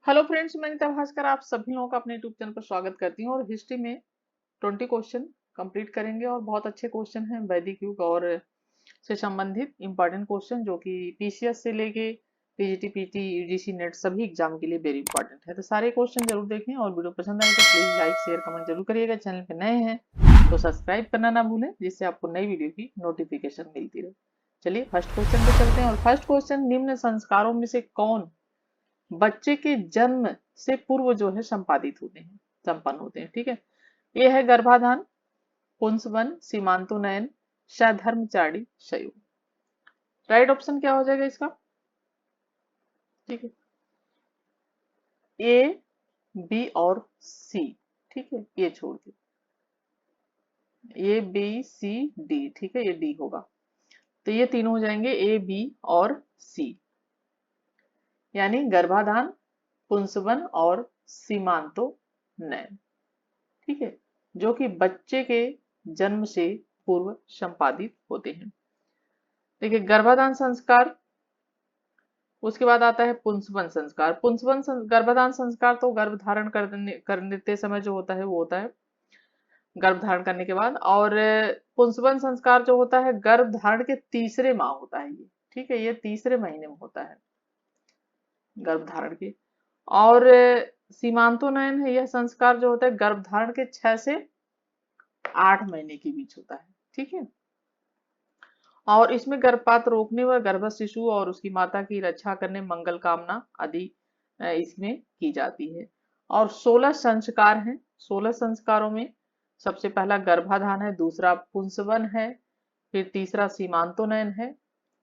Hello friends, मैं नीता भास्कर आप सभी लोगों का अपने यूट्यूब चैनल पर स्वागत करती हूँ। और हिस्ट्री में 20 क्वेश्चन कंप्लीट करेंगे और बहुत अच्छे क्वेश्चन हैं वैदिक युग और से संबंधित इंपॉर्टेंट क्वेश्चन जो कि पीसीएस से लेके पीजीटी पीटी यूजीसी नेट सभी एग्जाम के लिए वेरी इंपॉर्टेंट है। तो सारे क्वेश्चन जरूर देखें और वीडियो पसंद आए तो प्लीज लाइक शेयर कमेंट जरूर करिएगा। चैनल पे नए हैं तो सब्सक्राइब करना ना भूलें जिससे आपको नई वीडियो की नोटिफिकेशन मिलती रहे। चलिए फर्स्ट क्वेश्चन पे चलते हैं। और फर्स्ट क्वेश्चन, निम्न संस्कारों में से कौन बच्चे के जन्म से पूर्व जो है संपादित होते हैं, संपन्न होते हैं? ठीक है, ये है गर्भाधान, पुंसवन, सीमांतोनयन, धर्मचारी, शयू। राइट ऑप्शन क्या हो जाएगा इसका? ठीक है, ए, बी और सी। ठीक है, ये छोड़ के ए बी सी डी। ठीक है, ये डी होगा। तो ये तीनों हो जाएंगे ए बी और सी, यानी गर्भाधान, पुंसवन और सीमांतो नयन। ठीक है, जो कि बच्चे के जन्म से पूर्व संपादित होते हैं। देखिए, गर्भाधान संस्कार, उसके बाद आता है पुंसवन संस्कार। गर्भाधान संस्कार तो गर्भ धारण करते समय जो होता है वो होता है गर्भ धारण करने के बाद। और पुंसवन संस्कार जो होता है गर्भ धारण के तीसरे माह होता है ये। ठीक है, ये तीसरे महीने में होता है गर्भ धारण के। और सीमांतोनयन है, यह संस्कार जो होता है गर्भ धारण के 6 से 8 महीने के बीच होता है। ठीक है, और इसमें गर्भपात रोकने व गर्भस्थ शिशु और उसकी माता की रक्षा करने मंगल कामना आदि इसमें की जाती है। और 16 संस्कार हैं। 16 संस्कारों में सबसे पहला गर्भाधान है, दूसरा पुंसवन है, फिर तीसरा सीमांतोनयन है।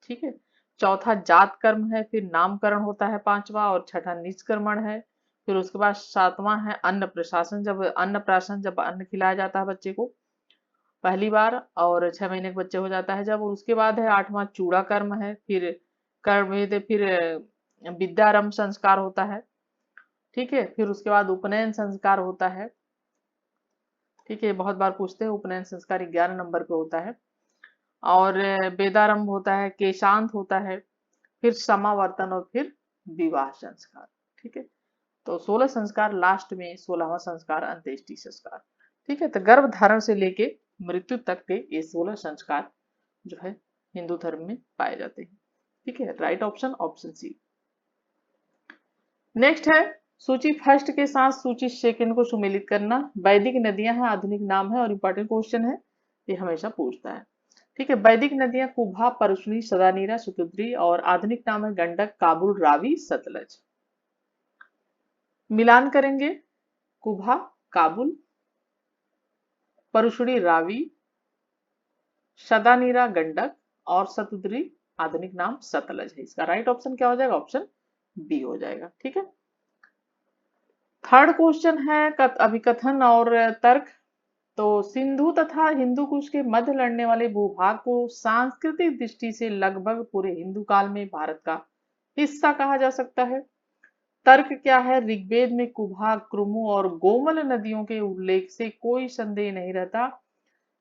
ठीक है, चौथा जात कर्म है, फिर नामकरण होता है पांचवा, और छठा निष्क्रमण है। फिर उसके बाद सातवां है अन्न प्रशासन, जब अन्न खिलाया जाता है बच्चे को पहली बार, और 6 महीने के बच्चे हो जाता है जब। और उसके बाद है आठवां चूड़ा कर्म है, फिर फिर विद्यारंभ संस्कार होता है। ठीक है, फिर उसके बाद उपनयन संस्कार होता है। ठीक है, बहुत बार पूछते हैं, उपनयन संस्कार 11 नंबर पे होता है। और वेदारंभ होता है, केशांत होता है, फिर समावर्तन और फिर विवाह संस्कार। ठीक है, तो 16 संस्कार, लास्ट में 16वां संस्कार अंत्येष्टि संस्कार। ठीक है, तो गर्भ धारण से लेके मृत्यु तक के ये 16 संस्कार जो है हिंदू धर्म में पाए जाते हैं। ठीक है, right option option C. Next है, सूची फर्स्ट के साथ सूची सेकंड को सुमेलित करना। वैदिक नदियां हैं, आधुनिक नाम है और इंपॉर्टेंट क्वेश्चन है, ये हमेशा पूछता है। ठीक है, वैदिक नदियां कुभा, परशुनी, सदानीरा, शतुद्री, और आधुनिक नाम है गंडक, काबुल, रावी, सतलज। मिलान करेंगे, कुभा काबुल, परशुनी रावी, सदानीरा गंडक, और सतुद्री आधुनिक नाम सतलज है। इसका राइट ऑप्शन क्या हो जाएगा? ऑप्शन बी हो जाएगा। ठीक है, थर्ड क्वेश्चन है अभिकथन और तर्क। तो सिंधु तथा हिंदू कुश के मध्य लड़ने वाले भूभाग को सांस्कृतिक दृष्टि से लगभग पूरे हिंदू काल में भारत का हिस्सा कहा जा सकता है। तर्क क्या है? ऋग्वेद में कुभा, क्रुमु और गोमल नदियों के उल्लेख से कोई संदेह नहीं रहता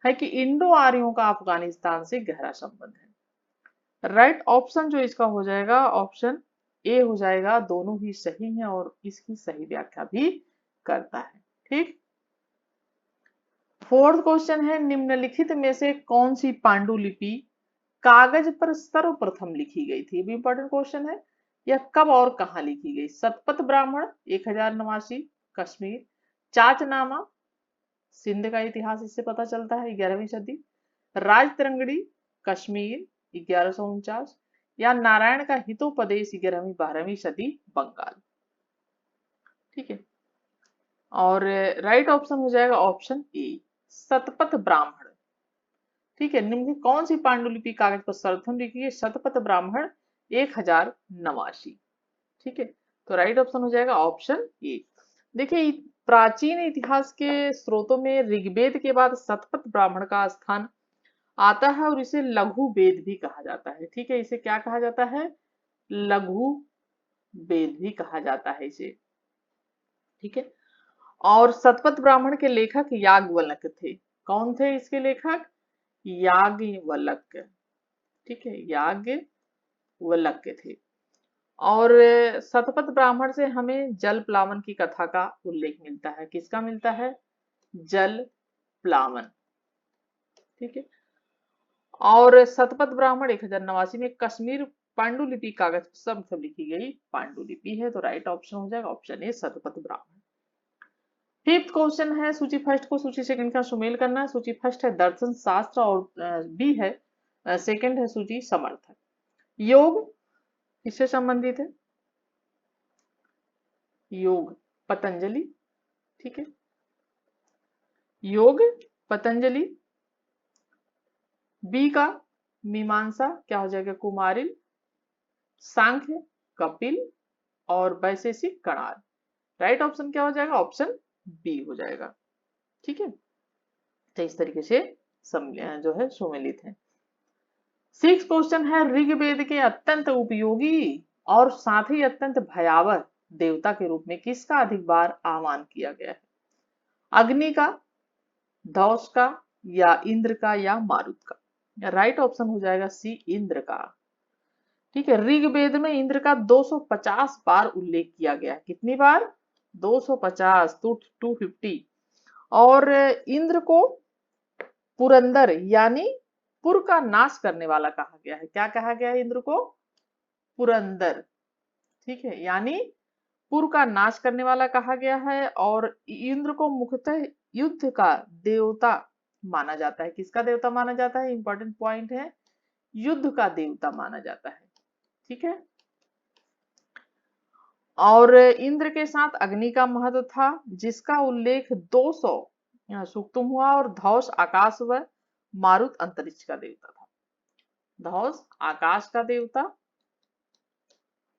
है कि इंडो आर्यों का अफगानिस्तान से गहरा संबंध है। राइट ऑप्शन जो इसका हो जाएगा ऑप्शन ए हो जाएगा। दोनों ही सही हैं और इसकी सही व्याख्या भी करता है। ठीक, फोर्थ क्वेश्चन है, निम्नलिखित में से कौन सी पांडुलिपि कागज पर सर्वप्रथम लिखी गई थी? भी इंपॉर्टेंट क्वेश्चन है। यह कब और कहां लिखी गई? शतपथ ब्राह्मण 1089 कश्मीर, चाचनामा सिंध का इतिहास इससे पता चलता है 11वीं सदी, राजतरंगड़ी कश्मीर 1149, या नारायण का हितोपदेश 11वीं 12वीं सदी बंगाल। ठीक है, और राइट ऑप्शन हो जाएगा ऑप्शन ए, शतपथ ब्राह्मण। ठीक है, निम्न कौन सी पांडुलिपि कागज पर सर्वप्रथम लिखी है? शतपथ ब्राह्मण 1089। ठीक है, तो राइट ऑप्शन हो जाएगा ऑप्शन ए। देखिए, प्राचीन इतिहास के स्रोतों में ऋग्वेद के बाद शतपथ ब्राह्मण का स्थान आता है और इसे लघु वेद भी कहा जाता है। ठीक है, इसे क्या कहा जाता है? लघु वेद भी कहा जाता है इसे। ठीक है, और शतपथ ब्राह्मण के लेखक याज्ञवल्क्य थे। कौन थे इसके लेखक? याज्ञवल्क्य। ठीक है, याज्ञवल्क्य थे। और शतपथ ब्राह्मण से हमें जल प्लावन की कथा का उल्लेख मिलता है। किसका मिलता है? जल प्लावन। ठीक है। और शतपथ ब्राह्मण 1089 में कश्मीर पांडुलिपि कागज सब लिखी गई पांडुलिपि है। तो राइट ऑप्शन हो जाएगा option A Shatapatha Brahmana. Fifth question है, सूची फर्स्ट को सूची सेकंड का सुमेल करना है। सूची फर्स्ट है दर्शन शास्त्र और बी है सेकंड है सूची समर्थ। योग किससे संबंधित है? योग पतंजलि। ठीक है, योग पतंजलि। बी का मीमांसा क्या हो जाएगा? कुमारिल। सांख्य कपिल और वैशेषिक कणाद। राइट ऑप्शन क्या हो जाएगा? ऑप्शन बी हो जाएगा। ठीक है, तो इस तरीके से जो है सुमेलित है। सिक्स क्वेश्चन है, ऋग्वेद के अत्यंत उपयोगी और साथ ही अत्यंत भयावह देवता के रूप में किसका अधिक बार आह्वान किया गया है? अग्नि का, धौस का, या इंद्र का, या मारुत का? राइट ऑप्शन हो जाएगा सी इंद्र का। ठीक है, ऋग्वेद में इंद्र का 250 बार उल्लेख किया गया है। कितनी बार? 250, 250। और इंद्र को पुरंदर यानी पुर का नाश करने वाला कहा गया है। क्या कहा गया है इंद्र को? पुरंदर। ठीक है, यानी पुर का नाश करने वाला कहा गया है। और इंद्र को मुख्यतः युद्ध का देवता माना जाता है। किसका देवता माना जाता है? इंपॉर्टेंट पॉइंट है, युद्ध का देवता माना जाता है। ठीक है, और इंद्र के साथ अग्नि का महत्व था, जिसका उल्लेख 200 सूक्तम हुआ। और धौस आकाश व मारुत अंतरिक्ष का देवता था। धौस आकाश का देवता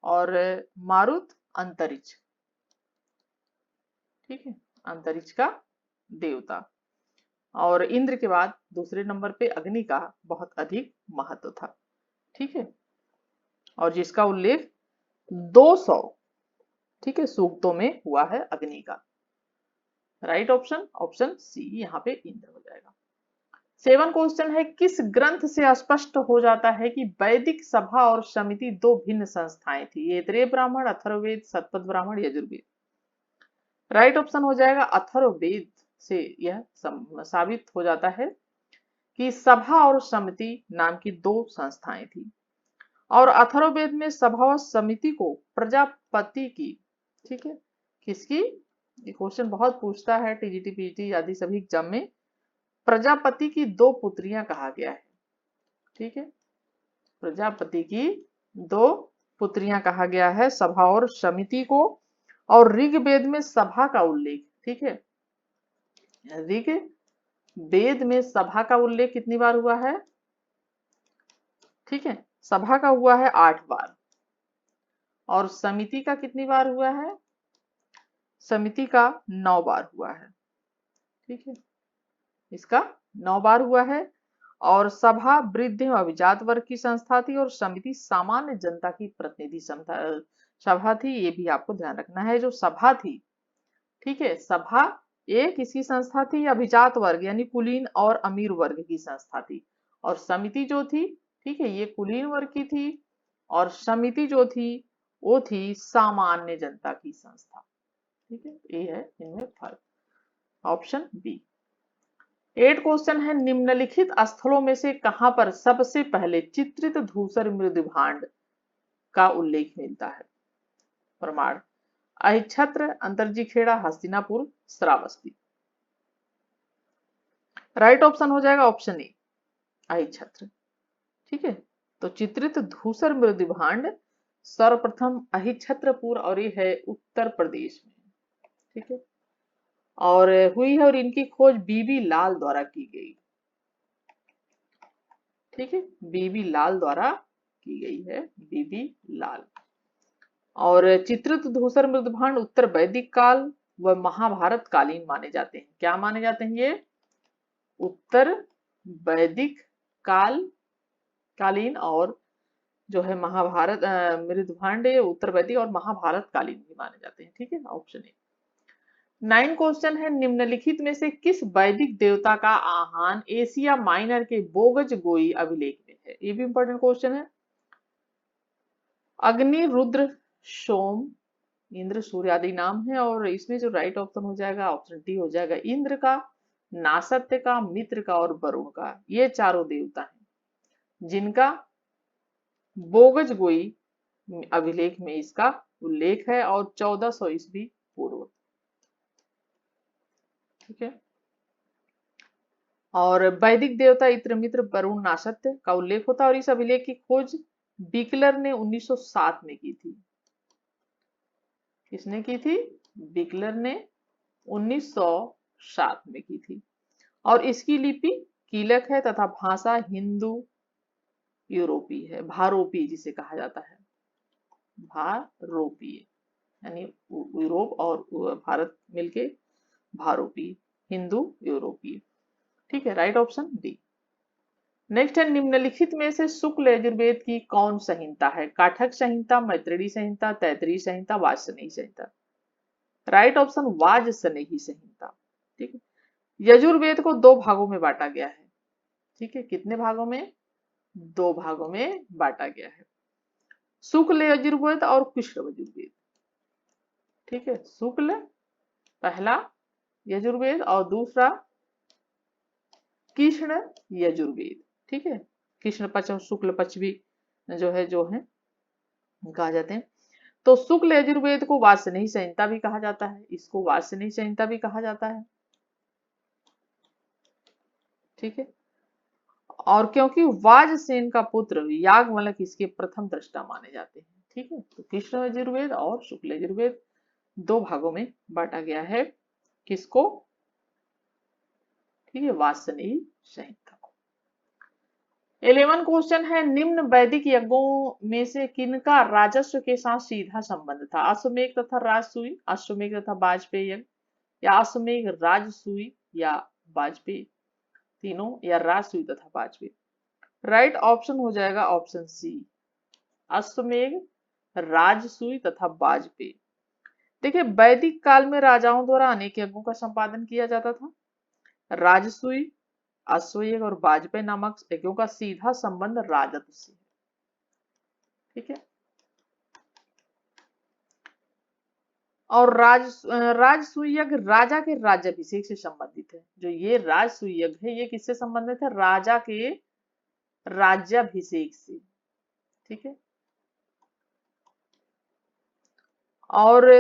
और मारुत अंतरिक्ष। ठीक है, अंतरिक्ष का देवता। और इंद्र के बाद दूसरे नंबर पे अग्नि का बहुत अधिक महत्व था। ठीक है, और जिसका उल्लेख 200 ठीक है सूक्तों में हुआ है अग्नि का। राइट ऑप्शन ऑप्शन सी यहाँ पे इंद्र हो जाएगा। सेवन क्वेश्चन है, किस ग्रंथ से स्पष्ट हो जाता है कि वैदिक सभा और समिति दो भिन्न संस्थाएं थी? ऐतरेय ब्राह्मण, अथर्ववेद, शतपथ ब्राह्मण, यजुर्वेद। राइट ऑप्शन हो जाएगा अथर्ववेद से यह साबित हो जाता है कि सभा और समिति नाम की दो संस्थाएं थी। और अथर्ववेद में सभा और समिति को प्रजापति की, ठीक है, किसकी? ये क्वेश्चन बहुत पूछता है टीजीटी पीजीटी आदि सभी एग्जाम में। प्रजापति की दो पुत्रियां कहा गया है। ठीक है, प्रजापति की दो पुत्रियां कहा गया है सभा और समिति को। और ऋग्वेद में सभा का उल्लेख, ठीक है, ऋग्वेद में सभा का उल्लेख कितनी बार हुआ है? ठीक है, सभा का हुआ है 8 बार। और समिति का कितनी बार हुआ है? समिति का 9 बार हुआ है। ठीक है, इसका 9 बार हुआ है। और सभा वृद्ध एवं अभिजात वर्ग की संस्था थी और समिति सामान्य जनता की प्रतिनिधि सभा थी। ये भी आपको ध्यान रखना है। जो सभा थी, ठीक है, सभा ये किसी संस्था थी? अभिजात वर्ग यानी कुलीन और अमीर वर्ग की संस्था थी। और समिति जो थी, ठीक है, ये कुलीन वर्ग की थी। और समिति जो थी वो थी सामान्य जनता की संस्था। ठीक है, ये है इनमें फर्क। Option B. 8 क्वेश्चन है, निम्नलिखित स्थलों में से कहां पर सबसे पहले चित्रित धूसर मृदभांड का उल्लेख मिलता है? प्रमाण: अहिच्छत्र, अंतर्जीखेड़ा, हस्तिनापुर, श्रावस्ती। राइट ऑप्शन हो जाएगा ऑप्शन ए अहिच्छत्र। ठीक है, तो चित्रित धूसर मृदभांड सर्वप्रथम अहिच्छत्रपुर और ये है उत्तर प्रदेश में। ठीक है, और हुई है और इनकी खोज बीबी लाल द्वारा की गई। ठीक है, बीबी लाल द्वारा की गई है, बीबी लाल। और चित्रित धूसर मृदभांड उत्तर वैदिक काल व महाभारत कालीन माने जाते हैं। क्या माने जाते हैं? ये उत्तर वैदिक कालीन और जो है महाभारत मृदभांड उत्तर वैदिक और महाभारत कालीन भी माने जाते हैं। ठीक है, ऑप्शन ए। 9 क्वेश्चन है, निम्नलिखित में से किस वैदिक देवता का आह्वान एशिया माइनर के बोगज गोई अभिलेख में है? ये भी इंपॉर्टेंट क्वेश्चन है। अग्नि, रुद्र, सोम, इंद्र, सूर्य आदि नाम है। और इसमें जो राइट ऑप्शन हो जाएगा ऑप्शन डी हो जाएगा। इंद्र का, नासत्य का, मित्र का और वरुण का, ये चारों देवता हैं जिनका बोगज गोई अभिलेख में इसका उल्लेख है और 1400 ईस्वी पूर्व। ठीक है। और वैदिक देवता इंद्र, मित्र, वरुण, नासत्य का उल्लेख होता है और इस अभिलेख की खोज बिकलर ने 1907 में की थी। किसने की थी? बिकलर ने 1907 में की थी। और इसकी लिपि कीलक है तथा भाषा हिंदू यूरोपी है, भारोपी जिसे कहा जाता है, भारोपी, यानी यूरोप और भारत मिलके भारोपी, हिंदू यूरोपीय। ठीक है, राइट ऑप्शन डी। नेक्स्ट है, निम्नलिखित में से शुक्ल यजुर्वेद की कौन संहिता है? काठक संहिता, मैत्रेयी संहिता, तैत्तिरीय संहिता, वाजसनेयी संहिता। राइट ऑप्शन वाजसनेयी संहिता। ठीक है। यजुर्वेद को दो भागों में बांटा गया है। ठीक है, कितने भागों में? दो भागों में बांटा गया है, शुक्ल यजुर्वेद और कृष्ण यजुर्वेद। ठीक है, शुक्ल पहला यजुर्वेद और दूसरा कृष्ण यजुर्वेद। ठीक है, कृष्ण पक्ष और शुक्ल पक्ष भी जो है कहा जाते हैं। तो शुक्ल यजुर्वेद को वाजसनेयी संहिता भी कहा जाता है, इसको वाजसनेयी संहिता भी कहा जाता है। ठीक है। और क्योंकि वाजसेन का पुत्र याज्ञवल्क्य इसके प्रथम दृष्टा माने जाते हैं। ठीक है, तो कृष्ण यजुर्वेद और शुक्ल यजुर्वेद दो भागों में बांटा गया है। किसको? ठीक है, वाजसनेयी संहिता को। 11 क्वेश्चन है, निम्न वैदिक यज्ञों में से किनका राजस्व के साथ सीधा संबंध था? अश्वमेघ तथा राजसूय, अश्वमेघ तथा वाजपेयी यज्ञ, या अश्वमेघ, राजसूय या वाजपेयी, तीनों, या राजसूय तथा वाजपेयी। राइट ऑप्शन हो जाएगा ऑप्शन सी, अश्वमेघ, राजसूय तथा वाजपेयी। देखिए, वैदिक काल में राजाओं द्वारा अनेक यज्ञों का संपादन किया जाता था। राजसूय, अश्वयज्ञ और वाजपेयी नामक यज्ञों का सीधा संबंध राजत्व से है। ठीक है। और राजसूय यज्ञ राजा के राज्याभिषेक से संबंधित है। जो ये राजसूय यज्ञ है ये किससे संबंधित है? राजा के राज्याभिषेक से। ठीक है। और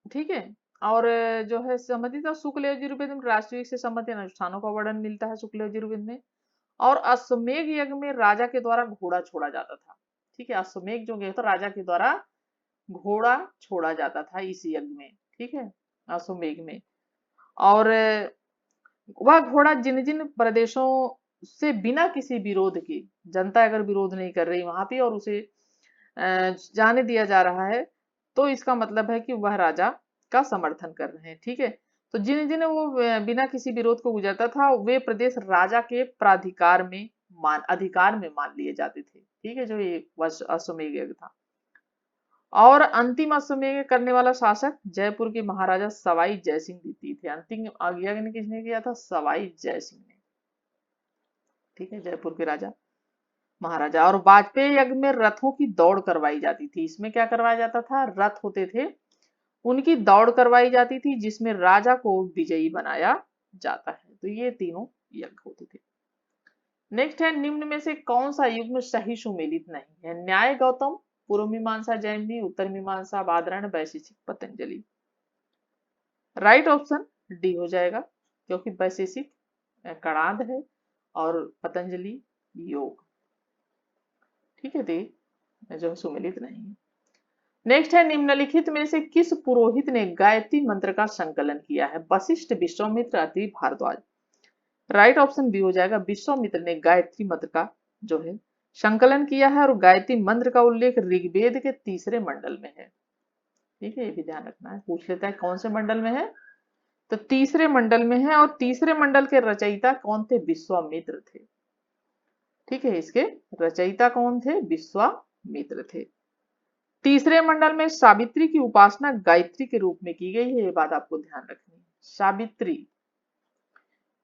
ठीक है, और जो है संबंधित है शुक्ल यजुर्वेद में राजसूय से संबंधित अनुष्ठानों का वर्णन मिलता है शुक्ल यजुर्वेद में। और अश्वमेघ यज्ञ में राजा के द्वारा घोड़ा छोड़ा जाता था। ठीक है, अश्वमेघ जो यज्ञ था राजा के द्वारा घोड़ा छोड़ा जाता था इस यज्ञ में। ठीक है, अश्वमेघ में। और वह घोड़ा जिन जिन प्रदेशों से बिना किसी विरोध के, जनता अगर विरोध नहीं कर रही वहां पे और उसे जाने दिया जा रहा है, तो इसका मतलब है कि वह राजा का समर्थन कर रहे हैं। ठीक है, तो जिन जिन वो बिना किसी विरोध को गुजरता था वे प्रदेश राजा के प्राधिकार में अधिकार में मान लिए जाते थे। ठीक है, जो ये अश्वमेध यज्ञ था। और अंतिम अश्वमेध करने वाला शासक जयपुर के महाराजा सवाई जयसिंह द्वितीय थे। अंतिम यज्ञ किसने किया था? सवाई जयसिंह ने। ठीक है, जयपुर के राजा महाराजा। और वाजपेयी यज्ञ में रथों की दौड़ करवाई जाती थी। इसमें क्या करवाया जाता था? रथ होते थे, उनकी दौड़ करवाई जाती थी जिसमें राजा को विजयी बनाया जाता है। तो ये तीनों यज्ञ होते थे। नेक्स्ट है, निम्न में से कौन सा युग्म सही सुमेलित नहीं है? न्याय गौतम, पूर्व मीमांसा जैमिनी, उत्तर मीमांसा बादरायण, वैशेषिक पतंजलि। राइट ऑप्शन डी हो जाएगा, क्योंकि वैशेषिक कणाद है और पतंजलि योग। ठीक है, तो जो सुमेलित नहीं है। नेक्स्ट है, निम्नलिखित में से किस पुरोहित ने गायत्री मंत्र का संकलन किया है? Vashishtha, Vishwamitra, Atri, Bharadwaj. Right option B हो जाएगा, विश्वामित्र ने गायत्री मंत्र का जो है संकलन किया है। और गायत्री मंत्र का उल्लेख ऋग्वेद के तीसरे मंडल में है। ठीक है, ये भी ध्यान रखना है, पूछ लेता है कौन से मंडल में है, तो तीसरे मंडल में है। और तीसरे मंडल के रचयिता कौन थे? विश्वामित्र थे। ठीक है, इसके रचयिता कौन थे? विश्वामित्र थे। तीसरे मंडल में सावित्री की उपासना गायत्री के रूप में की गई है, ये बात आपको ध्यान रखनी है। सावित्री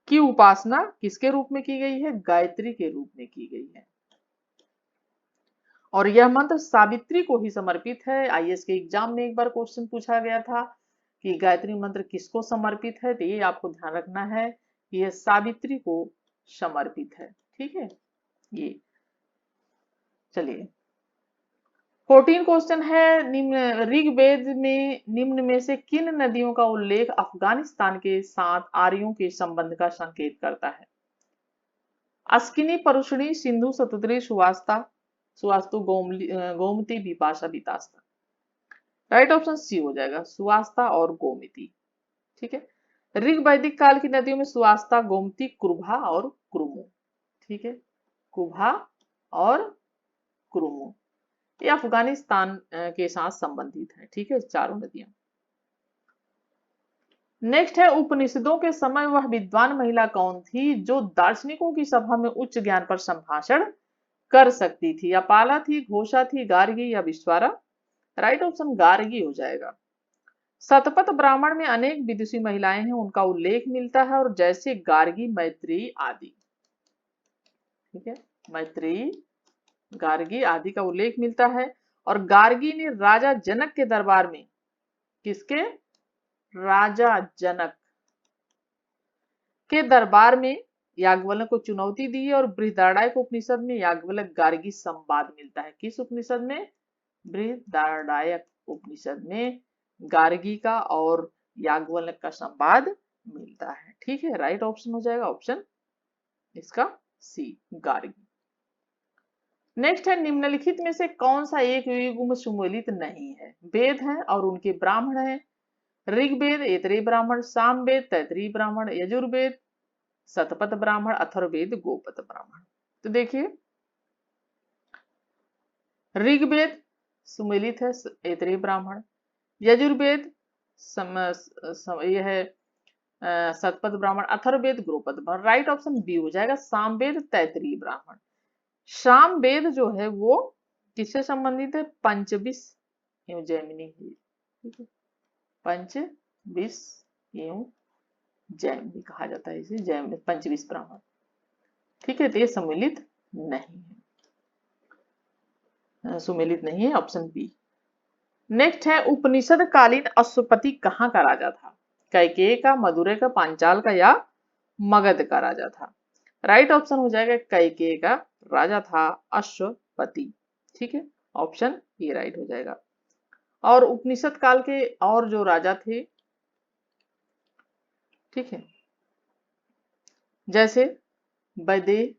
की उपासना किसके रूप में की गई है? गायत्री के रूप में की गई है। और यह मंत्र सावित्री को ही समर्पित है। आईएएस के एग्जाम में एक बार क्वेश्चन पूछा गया था कि गायत्री मंत्र किसको समर्पित है, तो ये आपको ध्यान रखना है कि यह सावित्री को समर्पित है। ठीक है, ये चलिए 14 क्वेश्चन है। ऋग्वेद में निम्न में से किन नदियों का उल्लेख अफगानिस्तान के साथ आर्यों के संबंध का संकेत करता है? Askini, Parushni, Sindhu, Satudri, Suvasta, Suvastu, Gomati, Bipasha, Bitasta. Right option C हो जाएगा, सुवास्ता और गोमती। ठीक है, ऋग वैदिक काल की नदियों में सुवास्ता, गोमती, कुरुभा और कुरुमु। ठीक है, कुभा और कुरुमु, ये अफगानिस्तान के साथ संबंधित है। ठीक है, चारों नदियां। नेक्स्ट है, उपनिषदों के समय वह विद्वान महिला कौन थी जो दार्शनिकों की सभा में उच्च ज्ञान पर संभाषण कर सकती थी? अपाला थी, घोषा थी, गार्गी या विश्वारा? राइट ऑप्शन गार्गी हो जाएगा। शतपथ ब्राह्मण में अनेक विदुषी महिलाएं हैं, उनका उल्लेख मिलता है, और जैसे गार्गी, मैत्री आदि। ठीक है, मैत्री, गार्गी आदि का उल्लेख मिलता है। और गार्गी ने राजा जनक के दरबार में, किसके? राजा जनक के दरबार में याज्ञवल्क्य को चुनौती दी है। और बृहदारण्यक उपनिषद में याज्ञवल्क्य गार्गी संवाद मिलता है। किस उपनिषद में? बृहदारण्यक उपनिषद में गार्गी का और याज्ञवल्क्य का संवाद मिलता है। ठीक है, राइट ऑप्शन हो जाएगा ऑप्शन इसका सी, गार्गी। नेक्स्ट है, निम्नलिखित में से कौन सा एक युग्म सुमेलित नहीं है? वेद हैं और उनके ब्राह्मण हैं। ऋग्वेद, ऐतरेय ब्राह्मण, सामवेद, तैतरीय ब्राह्मण, यजुर्वेद, शतपथ ब्राह्मण, अथर्ववेद, गोपथ ब्राह्मण। तो देखिए, ऋग्वेद सुमेलित है, ऐतरेय ब्राह्मण। यजुर्वेद ये है शतपथ ब्राह्मण। अथर्ववेद, गोपथ ब्राह्मण। राइट ऑप्शन बी हो जाएगा, सामवेद, तैतरीय ब्राह्मण। सामवेद जो है वो किससे संबंधित है? पंचविश एवं जैमिनी। ठीक है, पंचविश एवं जैमिनी कहा जाता है इसे, जैमिनी पंचविश ब्राह्मण। ठीक है, तो ये सम्मिलित नहीं है, सुमेलित नहीं है, ऑप्शन बी। नेक्स्ट है, उपनिषद कालीन अश्वपति कहाँ का राजा था? कैकेयी का, मदुरै का, पांचाल का या मगध का राजा था? राइट ऑप्शन हो जाएगा, कैकेयी का राजा था अश्वपति। ठीक है, ऑप्शन ए राइट हो जाएगा। और उपनिषद काल के और जो राजा थे, ठीक है, जैसे वैदेह,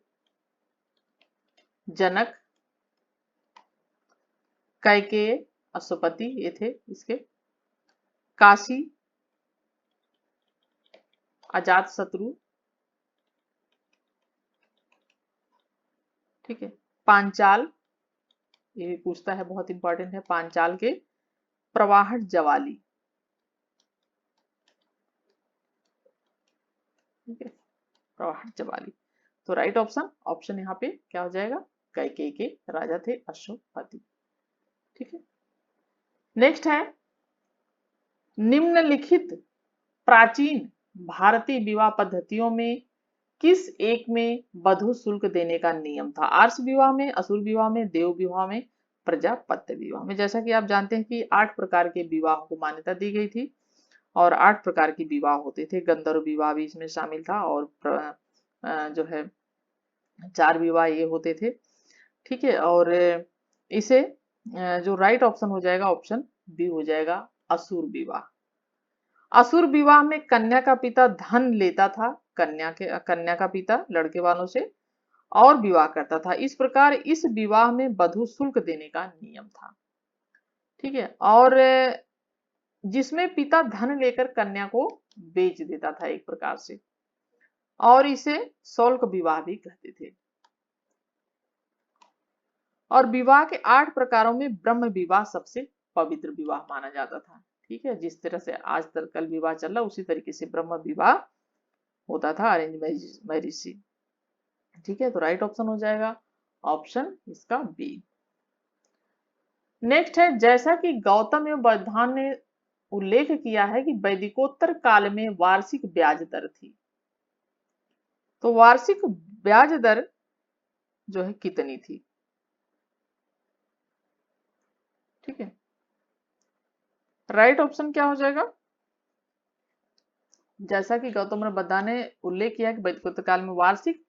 जनक, कैकेयी, अश्वपति, ये थे इसके। काशी, अजात शत्रु। ठीक है, पांचाल, ये भी पूछता है, बहुत इंपॉर्टेंट है। पांचाल के प्रवाहट जवाली। ठीक है, प्रवाहट जवाली। तो राइट ऑप्शन, ऑप्शन यहाँ पे क्या हो जाएगा? कैकेयी के राजा थे अश्वपति। ठीक है, नेक्स्ट है, निम्नलिखित प्राचीन भारतीय विवाह पद्धतियों में किस एक में वधु शुल्क देने का नियम था? आर्ष विवाह में, असुर विवाह में, देव विवाह में, प्रजापत्य विवाह में? जैसा कि आप जानते हैं कि 8 प्रकार के विवाह को मान्यता दी गई थी और 8 प्रकार के विवाह होते थे। गंधर्व विवाह भी इसमें शामिल था और जो है 4 विवाह ये होते थे। ठीक है, और इसे जो राइट ऑप्शन हो जाएगा ऑप्शन बी हो जाएगा, असुर विवाह। असुर विवाह में कन्या का पिता धन लेता था, कन्या का पिता लड़के वालों से, और विवाह करता था। इस प्रकार इस विवाह में वधु शुल्क देने का नियम था। ठीक है, और जिसमें पिता धन लेकर कन्या को बेच देता था एक प्रकार से, और इसे शौल्क विवाह भी कहते थे। और विवाह के 8 प्रकारों में ब्रह्म विवाह सबसे पवित्र विवाह माना जाता था। ठीक है, जिस तरह से आज तक कल विवाह चल रहा उसी तरीके से ब्रह्म विवाह होता था, अरेंज मैरिज से। ठीक है, तो राइट ऑप्शन हो जाएगा ऑप्शन इसका बी। नेक्स्ट है, जैसा कि गौतम एवं वर्धान ने उल्लेख किया है कि वैदिकोत्तर काल में वार्षिक ब्याज दर थी, तो वार्षिक ब्याज दर जो है कितनी थी? ठीक है। राइट ऑप्शन क्या हो जाएगा? जैसा कि गौतम बुद्ध ने उल्लेख किया कि वैदिक काल में वार्षिक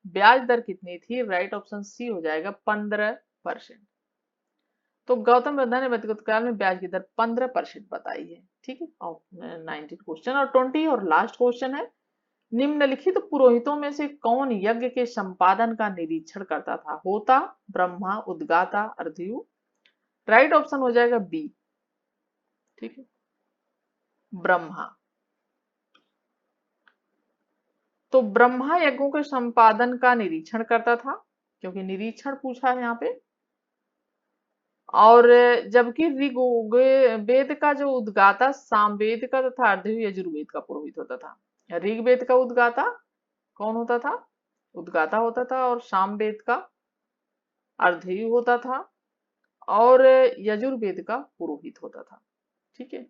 ब्याज दर कितनी थी, राइट ऑप्शन सी हो जाएगा 15%। तो गौतम बुद्ध ने वैदिक काल में ब्याज की दर 15% बताई है। ठीक है, और 19 क्वेश्चन और 20 और लास्ट क्वेश्चन है, निम्नलिखित पुरोहितों में से कौन यज्ञ के संपादन का निरीक्षण करता था? होता, ब्रह्मा, उद्गाता, अर्धयु। राइट ऑप्शन हो जाएगा बी। ठीक है, ब्रह्मा। तो ब्रह्मा यज्ञों के संपादन का निरीक्षण करता था, क्योंकि निरीक्षण पूछा है यहाँ पे। और जबकि ऋग्वेद का जो उद्गाता सामवेद का तथा अर्धयु यजुर्वेद का पुरोहित होता था। ऋग्वेद का उद्गाता कौन होता था? उद्गाता होता था, और सामवेद का अर्धयु होता था, और यजुर्वेद का पुरोहित होता था। ठीक है,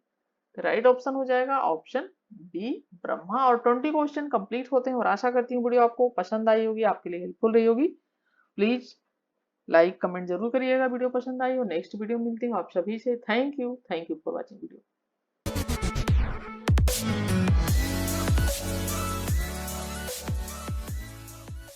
राइट ऑप्शन हो जाएगा ऑप्शन बी, ब्रह्मा। और 20 क्वेश्चन कंप्लीट होते हैं, और आशा करती हूँ वीडियो आपको पसंद आई होगी, आपके लिए हेल्पफुल रही होगी। प्लीज लाइक कमेंट जरूर करिएगा वीडियो पसंद आई हो। नेक्स्ट वीडियो मिलती हूँ आप सभी से। Thank you for watching video.